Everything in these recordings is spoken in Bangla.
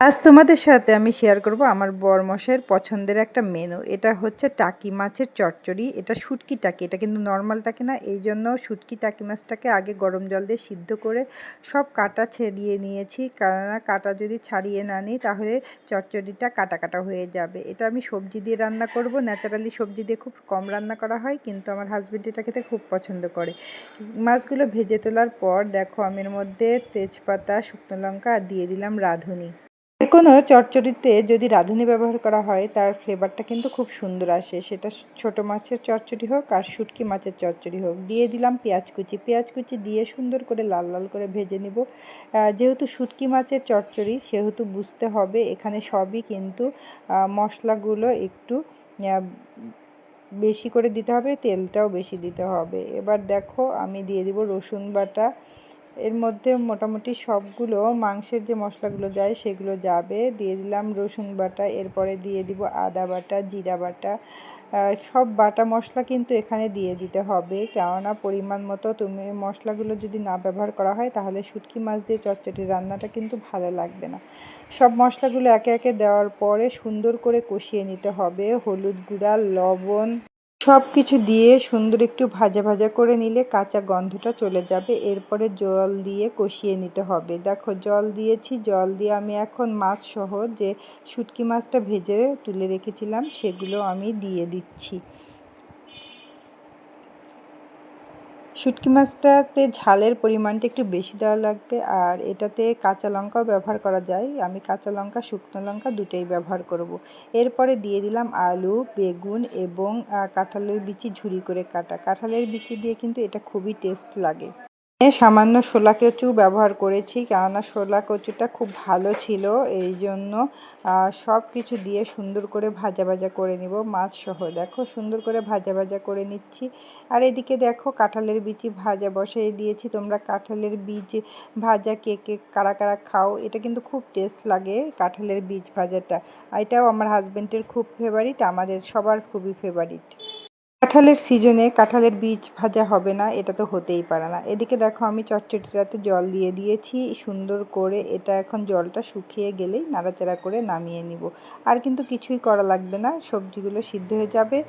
আজ তোমাদের সাথে আমি শেয়ার করব আমার বরমশাইয়ের পছন্দের একটা মেনু। এটা হচ্ছে টাকি মাছের চচ্চড়ি। এটা শুটকি টাকি। এটা কিন্তু নরমাল টাকি না। এইজন্য শুটকি টাকি মাছটাকে আগে গরম জল দিয়ে সিদ্ধ করে সব কাঁটা ছাড়িয়ে নিয়েছি। কেননা কাঁটা যদি ছাড়িয়ে না নিই তাহলে চচ্চড়িটা কাটা কাটা হয়ে যাবে। এটা আমি সবজি দিয়ে রান্না করব। ন্যাচারালি সবজি দিয়ে খুব কম রান্না করা হয়, কিন্তু আমার হাজবেন্ড এটা খেতে খুব পছন্দ করে। মাছগুলো ভেজে তোলার পর দেখো আমি এর মধ্যে তেজপাতা, শুকনো লঙ্কা আর দিয়ে দিলাম রাঁধুনি। যেকোনো চচ্চড়িতে যদি রাঁধুনি ব্যবহার করা হয় তার ফ্লেভারটা কিন্তু খুব সুন্দর আসে। সেটা ছোট মাছের চচ্চড়ি হোক আর শুটকি মাছের চচ্চড়ি হোক। দিয়ে দিলাম পেঁয়াজ কুচি। পেঁয়াজ কুচি দিয়ে সুন্দর করে লাল লাল করে ভেজে নিব। যেহেতু শুটকি মাছের চচ্চড়ি সেহেতু বুঝতে হবে এখানে সবই কিন্তু মশলাগুলো একটু বেশি করে দিতে হবে, তেলটাও বেশি দিতে হবে। এবার দেখো আমি দিয়ে দিব রসুন বাটা। এর মধ্যে মোটামুটি সবগুলো মাংসের যে মশলাগুলো যায় সেগুলো যাবে। দিয়ে দিলাম রসুন বাটা, এরপরে দিয়ে দিব আদা বাটা, জিরা বাটা। সব বাটা মশলা কিন্তু এখানে দিয়ে দিতে হবে, কেননা পরিমাণ মতো তুমি মশলাগুলো যদি না ব্যবহার করা হয় তাহলে শুটকি মাছ দিয়ে চচ্চড়ি রান্নাটা কিন্তু ভালো লাগবে না। সব মশলাগুলো একে একে দেওয়ার পরে সুন্দর করে কষিয়ে নিতে হবে। হলুদ গুঁড়া, লবণ সব কিছু দিয়ে সুন্দর একটু ভাজা ভাজা করে নিলে কাঁচা গন্ধটা চলে যাবে। এরপরে জল দিয়ে কষিয়ে নিতে হবে। দেখো জল দিয়েছি, জল দিয়ে আমি এখন মাছ সহ যে শুটকি মাছটা ভেজে তুলে রেখেছিলাম সেগুলো আমি দিয়ে দিচ্ছি। শুটকি মাছটাতে ঝালের পরিমাণটা একটু বেশি দেওয়া লাগবে, আর এটাতে কাঁচা লঙ্কাও ব্যবহার করা যায়। আমি কাঁচা লঙ্কা, শুকনো লঙ্কা দুটোই ব্যবহার করব। এরপরে দিয়ে দিলাম আলু, বেগুন এবং কাঁঠালের বিচি ঝুরি করে কাটা। কাঁঠালের বিচি দিয়ে কিন্তু এটা খুবই টেস্ট লাগে। সামান্য শোলা কচু ব্যবহার করেছি, কেননা শোলা কচুটা খুব ভালো ছিল। এই জন্য সব কিছু দিয়ে সুন্দর করে ভাজা ভাজা করে নিব মাছ সহ। দেখো সুন্দর করে ভাজা ভাজা করে নিচ্ছি। আর এদিকে দেখো কাঁঠালের বিচি ভাজা বসিয়ে দিয়েছি। তোমরা কাঁঠালের বীজ ভাজা কে কে কারা কারা খাও, এটা কিন্তু খুব টেস্ট লাগে কাঁঠালের বীজ ভাজাটা। এটাও আমার হাজবেন্ডের খুব ফেভারিট, আমাদের সবার খুবই ফেভারিট। কাঁঠালের সিজনে কাঁঠালের বীজ ভাজা হবে না, এটা তো হতেই পারে না। এদিকে দেখো আমি চচ্চড়িটাতে জল দিয়ে দিয়েছি সুন্দর করে। এটা এখন জলটা শুকিয়ে গেলেই নাড়াচাড়া করে নামিয়ে নিব। আর কিন্তু কিছুই করা লাগবে না, সবজিগুলো সিদ্ধ হয়ে যাবে।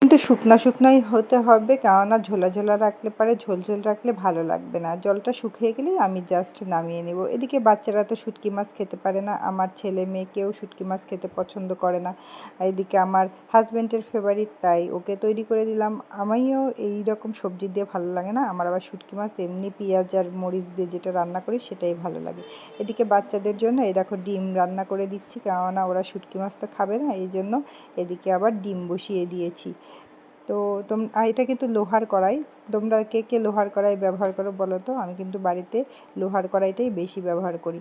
কিন্তু শুকনা শুকনাই হতে হবে, কেননা ঝোলা ঝোলা রাখলে পারে, ঝোল ঝোল রাখলে ভালো লাগবে না। জলটা শুকিয়ে গেলেই আমি জাস্ট নামিয়ে নেব। এদিকে বাচ্চারা তো শুটকি মাছ খেতে পারে না, আমার ছেলে মেয়ে কেউ শুটকি মাছ খেতে পছন্দ করে না। এদিকে আমার হাজব্যান্ডের ফেভারিট, তাই ওকে তৈরি করে দিলাম। আমিও এই রকম সবজি দিয়ে ভালো লাগে না, আমার আবার শুটকি মাছ এমনি পেঁয়াজ আর মরিচ দিয়ে যেটা রান্না করি সেটাই ভালো লাগে। এদিকে বাচ্চাদের জন্য এই দেখো ডিম রান্না করে দিচ্ছি, কেননা ওরা শুটকি মাছ তো খাবে না, এই জন্য এদিকে আবার ডিম বসিয়ে দিয়েছি। তো এটা কিন্তু লোহার কড়াই। তোমরা কে কে লোহার কড়াই ব্যবহার করো বলো তো? আমি কিন্তু বাড়িতে লোহার কড়াইটাই বেশি ব্যবহার করি।